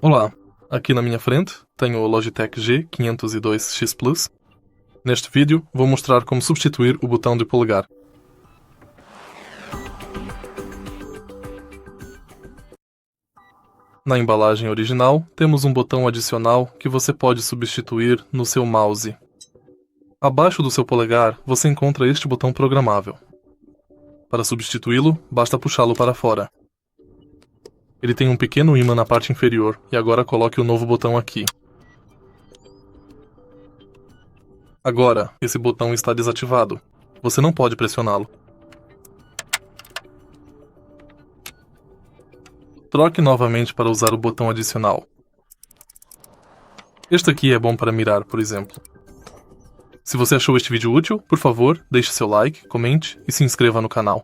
Olá, aqui na minha frente tenho o Logitech G502 X Plus. Neste vídeo vou mostrar como substituir o botão de polegar. Na embalagem original temos um botão adicional que você pode substituir no seu mouse. Abaixo do seu polegar você encontra este botão programável. Para substituí-lo, basta puxá-lo para fora. Ele tem um pequeno ímã na parte inferior, e agora coloque o novo botão aqui. Agora, esse botão está desativado. Você não pode pressioná-lo. Troque novamente para usar o botão adicional. Este aqui é bom para mirar, por exemplo. Se você achou este vídeo útil, por favor, deixe seu like, comente e se inscreva no canal.